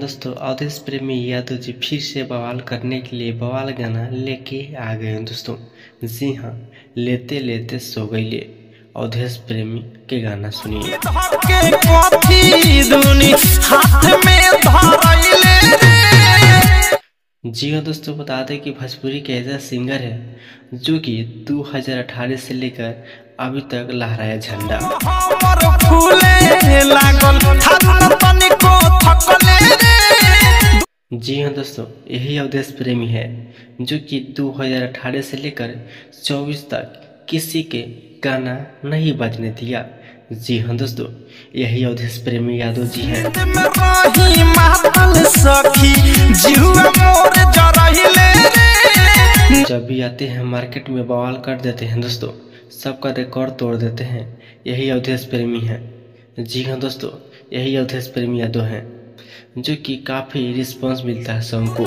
दोस्तों, अवधेश प्रेमी यादव जी फिर से बवाल करने के लिए बवाल गाना लेके आ गए हैं दोस्तों। जी हाँ, लेते लेते सो गईले अवधेश प्रेमी के गाना सुनिए। जी हाँ दोस्तों, बता दें कि भोजपुरी के ऐसा सिंगर है जो कि 2018 से लेकर अभी तक लहराया झंडा। जी हाँ दोस्तों, यही अवधेश प्रेमी है जो कि 2018 से लेकर 24 तक किसी के गाना नहीं बजने दिया। जी हाँ दोस्तों, यही अवधेश प्रेमी यादव जी हैं। जब भी आते हैं मार्केट में बवाल कर देते हैं दोस्तों, सबका रिकॉर्ड तोड़ देते हैं। यही अवधेश प्रेमी है। जी हाँ दोस्तों, यही अवधेश प्रेमी यादव हैं जो कि काफी रिस्पांस मिलता है सबको।